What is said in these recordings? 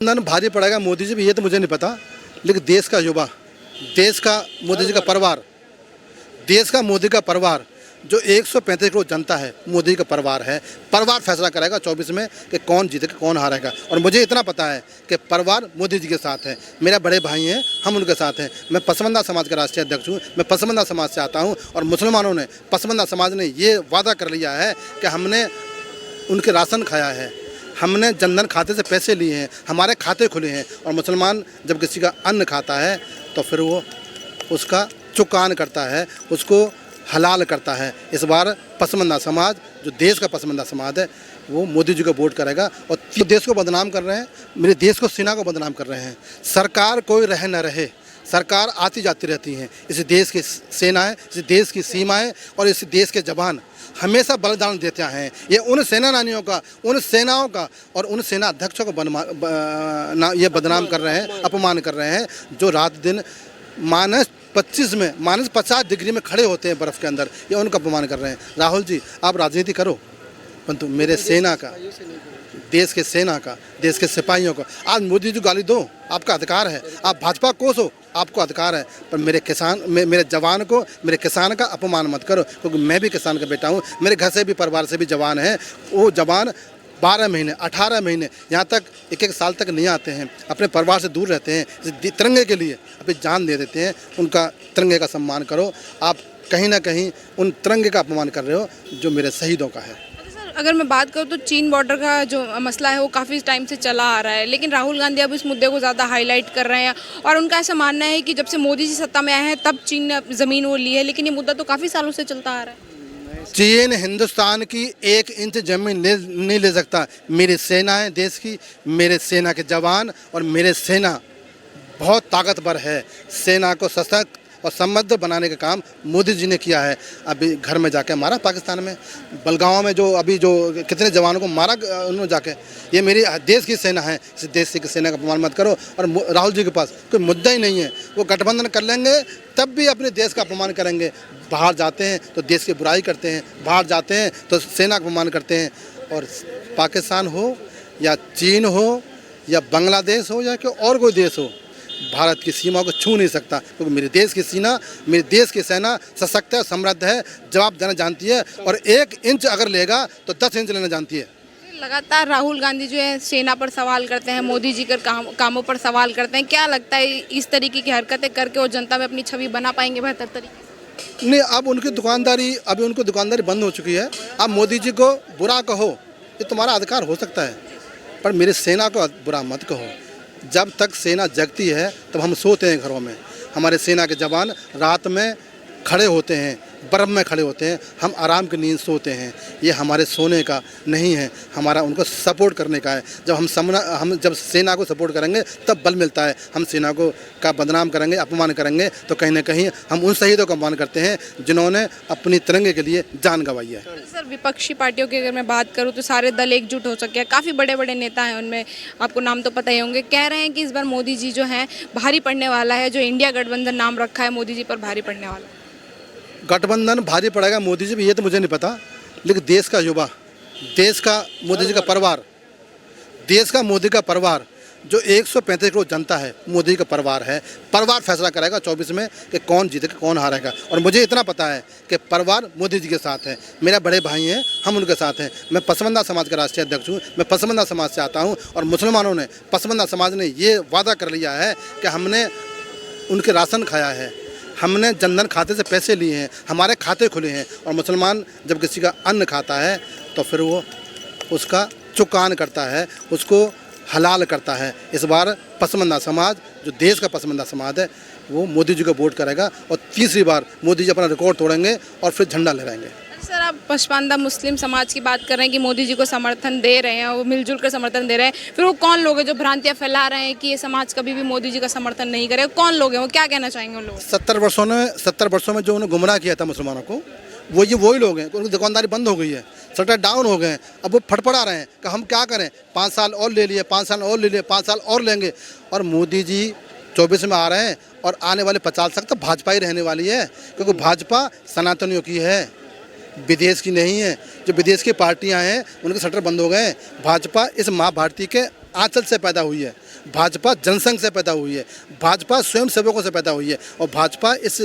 गठबंधन भारी पड़ेगा मोदी जी भी, ये तो मुझे नहीं पता, लेकिन देश का युवा, देश का मोदी जी का परिवार, देश का मोदी का परिवार, जो 135 करोड़ जनता है मोदी का परिवार है। परिवार फैसला करेगा 24 में कि कौन जीतेगा कौन हारेगा। और मुझे इतना पता है कि परिवार मोदी जी के साथ है। मेरा बड़े भाई हैं, हम उनके साथ हैं। मैं पसमंदा समाज का राष्ट्रीय अध्यक्ष हूँ। मैं पसमंदा समाज से आता हूँ और मुसलमानों ने, पसमंदा समाज ने ये वादा कर लिया है कि हमने उनके राशन खाया है, हमने जनधन खाते से पैसे लिए हैं, हमारे खाते खुले हैं। और मुसलमान जब किसी का अन्न खाता है तो फिर वो उसका चुकान करता है, उसको हलाल करता है। इस बार पसमंदा समाज, जो देश का पसमंदा समाज है, वो मोदी जी को वोट करेगा। और देश को बदनाम कर रहे हैं, मेरे देश को, सेना को बदनाम कर रहे हैं। सरकार कोई रहे न रहे, सरकार आती जाती रहती हैं। इस देश की सेनाएं, इस देश की सीमाएं और इस देश के जवान हमेशा बलिदान देते हैं। ये उन सेना नानियों का, उन सेनाओं का और उन सेना अध्यक्षों को ये बदनाम कर रहे हैं, अपमान कर रहे हैं, जो रात दिन -50 डिग्री में खड़े होते हैं बर्फ़ के अंदर। ये उनका अपमान कर रहे हैं। राहुल जी, आप राजनीति करो, परंतु मेरे सेना का, देश के सेना का, देश के सिपाहियों को आज मोदी जी गाली दो, आपका अधिकार है। आप भाजपा कोस हो, आपको अधिकार है, पर मेरे किसान, मेरे जवान को, मेरे किसान का अपमान मत करो, क्योंकि मैं भी किसान का बेटा हूँ। मेरे घर से भी, परिवार से भी जवान हैं। वो जवान 12 महीने, 18 महीने, यहाँ तक एक साल तक नहीं आते हैं, अपने परिवार से दूर रहते हैं, तिरंगे के लिए अपनी जान दे देते हैं। उनका तिरंगे का सम्मान करो। आप कहीं ना कहीं उन तिरंगे का अपमान कर रहे हो जो मेरे शहीदों का है। अगर मैं बात करूँ तो चीन बॉर्डर का जो मसला है वो काफ़ी टाइम से चला आ रहा है, लेकिन राहुल गांधी अब इस मुद्दे को ज़्यादा हाईलाइट कर रहे हैं। और उनका ऐसा मानना है कि जब से मोदी जी सत्ता में आए हैं तब चीन ने ज़मीन वो ली है, लेकिन ये मुद्दा तो काफ़ी सालों से चलता आ रहा है। चीन हिंदुस्तान की 1 इंच जमीन नहीं ले सकता। मेरी सेना है देश की, मेरे सेना के जवान और मेरे सेना बहुत ताकतवर है। सेना को सशक्त और समृद्ध बनाने का काम मोदी जी ने किया है। अभी घर में जाके मारा पाकिस्तान में, बलगांव में जो अभी जो कितने जवानों को मारा उन्होंने जाके। ये मेरी देश की सेना है, इस देश की सेना का अपमान मत करो। और राहुल जी के पास कोई मुद्दा ही नहीं है। वो गठबंधन कर लेंगे तब भी अपने देश का अपमान करेंगे। बाहर जाते हैं तो देश की बुराई करते हैं, बाहर जाते हैं तो सेना का अपमान करते हैं। और पाकिस्तान हो या चीन हो या बांग्लादेश हो या कोई और कोई देश हो, भारत की सीमा को छू नहीं सकता, क्योंकि मेरे देश की सीमा, मेरे देश की सेना सशक्त है, समृद्ध है, जवाब देना जानती है। और 1 इंच अगर लेगा तो 10 इंच लेना जानती है। लगातार राहुल गांधी जो है सेना पर सवाल करते हैं, मोदी जी के कामों पर सवाल करते हैं। क्या लगता है इस तरीके की हरकतें करके वो जनता में अपनी छवि बना पाएंगे बेहतर तरीके से? नहीं, अब उनकी दुकानदारी बंद हो चुकी है। अब मोदी जी को बुरा कहो, ये तुम्हारा अधिकार हो सकता है, पर मेरी सेना को बुरा मत कहो। जब तक सेना जगती है तब हम सोते हैं घरों में। हमारे सेना के जवान रात में खड़े होते हैं, बर्फ़ में खड़े होते हैं, हम आराम की नींद सोते हैं। ये हमारे सोने का नहीं है, हमारा उनको सपोर्ट करने का है। हम जब सेना को सपोर्ट करेंगे तब बल मिलता है। हम सेना को का बदनाम करेंगे, अपमान करेंगे तो कहीं ना कहीं हम उन शहीदों का अपमान करते हैं जिन्होंने अपनी तिरंगे के लिए जान गंवाई है। सर, विपक्षी पार्टियों की अगर मैं बात करूं तो सारे दल एकजुट हो सके हैं। काफ़ी बड़े बड़े नेता हैं, उनमें आपको नाम तो पता ही होंगे। कह रहे हैं कि इस बार मोदी जी जो हैं भारी पड़ने वाला है, जो इंडिया गठबंधन नाम रखा है मोदी जी पर भारी पड़ने वाला है। गठबंधन भारी पड़ेगा मोदी जी भी, ये तो मुझे नहीं पता, लेकिन देश का युवा, देश का मोदी जी का परिवार, देश का मोदी का परिवार, जो 135 करोड़ जनता है मोदी का परिवार है। परिवार फैसला करेगा 24 में कि कौन जीतेगा कौन हारेगा। और मुझे इतना पता है कि परिवार मोदी जी के साथ है। मेरा बड़े भाई हैं, हम उनके साथ हैं। मैं पसमंदा समाज का राष्ट्रीय अध्यक्ष हूँ। मैं पसमंदा समाज से आता हूँ और मुसलमानों ने, पसमंदा समाज ने ये वादा कर लिया है कि हमने उनके राशन खाया है, हमने जनधन खाते से पैसे लिए हैं, हमारे खाते खुले हैं। और मुसलमान जब किसी का अन्न खाता है तो फिर वो उसका चुकान करता है, उसको हलाल करता है। इस बार पसमंदा समाज, जो देश का पसमंदा समाज है, वो मोदी जी को वोट करेगा। और तीसरी बार मोदी जी अपना रिकॉर्ड तोड़ेंगे और फिर झंडा लहराएंगे। सर, आप पसमानदा मुस्लिम समाज की बात कर रहे हैं कि मोदी जी को समर्थन दे रहे हैं, वो मिलजुल कर समर्थन दे रहे हैं, फिर वो कौन लोग हैं जो भ्रांतियां फैला रहे हैं कि ये समाज कभी भी मोदी जी का समर्थन नहीं करेगा? कौन लोग हैं, वो क्या कहना चाहेंगे उन लोगों? 70 वर्षों में जो उन्होंने गुमराह किया था मुसलमानों को, वही लोग हैं। उनकी दुकानदारी बंद हो गई है, शटर डाउन हो गए हैं। अब वो फटफड़ा रहे हैं कि हम क्या करें, 5 साल और ले लिए, 5 साल और ले लिए, 5 साल और लेंगे। और मोदी जी 24 में आ रहे हैं और आने वाले 50 तक तो भाजपा ही रहने वाली है, क्योंकि भाजपा सनातनियों की है, विदेश की नहीं है। जो विदेश की पार्टियां हैं उनके शटर बंद हो गए हैं। भाजपा इस माँ भारती के आंचल से पैदा हुई है, भाजपा जनसंघ से पैदा हुई है, भाजपा स्वयं सेवकों से पैदा हुई है और भाजपा इस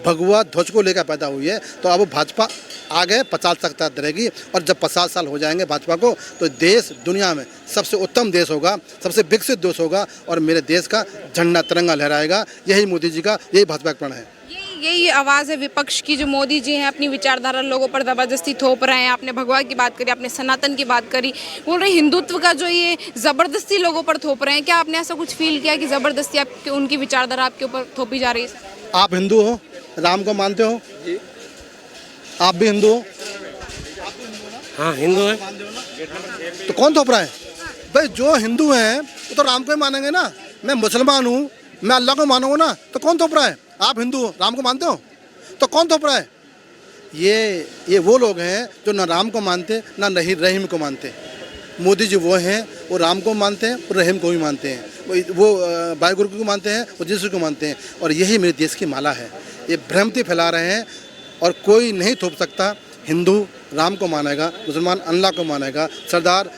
भगवा ध्वज को लेकर पैदा हुई है। तो अब भाजपा आगे 50 साल तक रहेगी और जब 50 साल हो जाएंगे भाजपा को तो देश दुनिया में सबसे उत्तम देश होगा, सबसे विकसित देश होगा और मेरे देश का झंडा तिरंगा लहराएगा। यही मोदी जी का, यही भाजपा का प्रण है। यही आवाज़ है विपक्ष की, जो मोदी जी हैं अपनी विचारधारा लोगों पर ज़बरदस्ती थोप रहे हैं। आपने भगवा की बात करी, आपने सनातन की बात करी, बोल रहे हिंदुत्व का जो ये ज़बरदस्ती लोगों पर थोप रहे हैं। क्या आपने ऐसा कुछ फील किया कि ज़बरदस्ती आपके उनकी विचारधारा आपके ऊपर थोपी जा रही है? आप हिंदू हो, राम को मानते हो? आप भी हिंदू हो? हाँ हिंदू है। तो कौन थोप रहा है भाई? जो हिंदू हैं वो तो राम को ही मानेंगे ना। मैं मुसलमान हूँ, मैं अल्लाह को मानूंगा ना, तो कौन थोप रहा है? आप हिंदू हो, राम को मानते हो, तो कौन थोप रहा है? ये वो लोग हैं जो ना राम को मानते ना रहीम को मानते। मोदी जी वो हैं, वो राम को मानते हैं और रहीम को भी मानते हैं। वो वाहिगुरु को मानते हैं, वो यीशु को मानते हैं और यही मेरे देश की माला है। ये भ्रांति फैला रहे हैं और कोई नहीं थोप सकता। हिंदू राम को मानेगा, मुसलमान अल्लाह को मानेगा, सरदार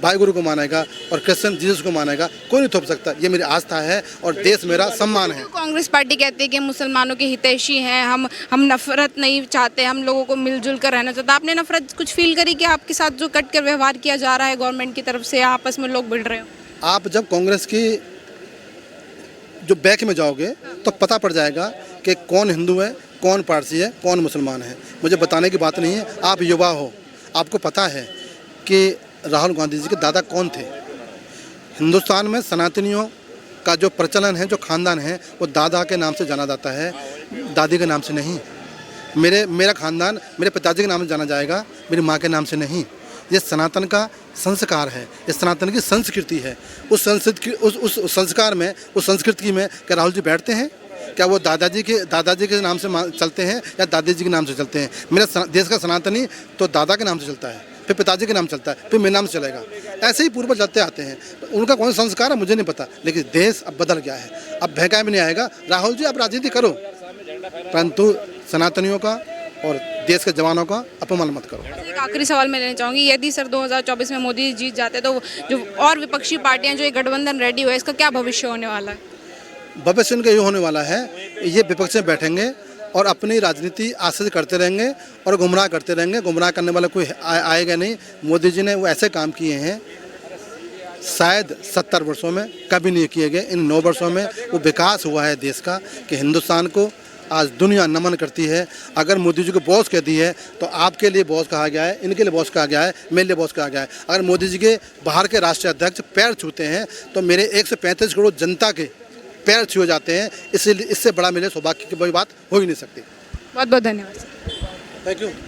वाहिगुरु को मानेगा और क्रिश्चियन जीसस को मानेगा। कोई नहीं थोप सकता। ये मेरी आस्था है और देश मेरा सम्मान है। कांग्रेस पार्टी कहती है कि मुसलमानों के हितैषी हैं, हम नफरत नहीं चाहते, हम लोगों को मिलजुल कर रहना चाहते। आपने नफरत कुछ फील करी कि आपके साथ जो कट कर व्यवहार किया जा रहा है गवर्नमेंट की तरफ से, आपस में लोग भिड़ रहे हो? आप जब कांग्रेस की जो बैक में जाओगे तो पता पड़ जाएगा कि कौन हिंदू है, कौन पारसी है, कौन मुसलमान है। मुझे बताने की बात नहीं है। आप युवा हो, आपको पता है कि राहुल गांधी जी के दादा कौन थे। हिंदुस्तान में सनातनियों का जो प्रचलन है, जो खानदान है, वो दादा के नाम से जाना जाता है, दादी के नाम से नहीं। मेरा खानदान मेरे पिताजी के नाम से जाना जाएगा, मेरी माँ के नाम से नहीं। ये सनातन का संस्कार है, ये सनातन की संस्कृति है। उस संस्कार में, उस संस्कृति में क्या राहुल जी बैठते हैं? क्या वो दादाजी के नाम से चलते हैं या दादी जी के नाम से चलते हैं? मेरा देश का सनातनी तो दादा के नाम से चलता है, फिर पिताजी के नाम चलता है, फिर मेरे नाम से चलेगा। ऐसे ही पूर्वज चलते आते हैं। तो उनका कौन सा संस्कार है मुझे नहीं पता, लेकिन देश अब बदल गया है। अब बहकाया भी नहीं आएगा। राहुल जी आप राजनीति करो, परंतु सनातनियों का और देश के जवानों का अपमान मत करो। एक आखिरी सवाल मैं लेना चाहूँगी, यदि सर 2024 में मोदी जीत जाते तो जो और विपक्षी पार्टियां जो ये गठबंधन रेडी हुआ है, इसका क्या भविष्य होने वाला है? भविष्य इनका ये होने वाला है, ये विपक्ष में बैठेंगे और अपनी राजनीति आश्रित करते रहेंगे और गुमराह करते रहेंगे। गुमराह करने वाला कोई आएगा नहीं। मोदी जी ने वो ऐसे काम किए हैं शायद 70 वर्षों में कभी नहीं किए गए। इन 9 वर्षों में वो विकास हुआ है देश का कि हिंदुस्तान को आज दुनिया नमन करती है। अगर मोदी जी को बॉस कह दी है तो आपके लिए बॉस कहा गया है, इनके लिए बॉस कहा गया है, मेरे लिए बॉस कहा गया है। अगर मोदी जी के बाहर के राष्ट्रीय अध्यक्ष पैर छूते हैं तो मेरे 135 करोड़ जनता के पैर छू जाते हैं। इससे बड़ा मेरे सौभाग्य की कोई बात हो ही नहीं सकती। बहुत बहुत धन्यवाद। Thank you.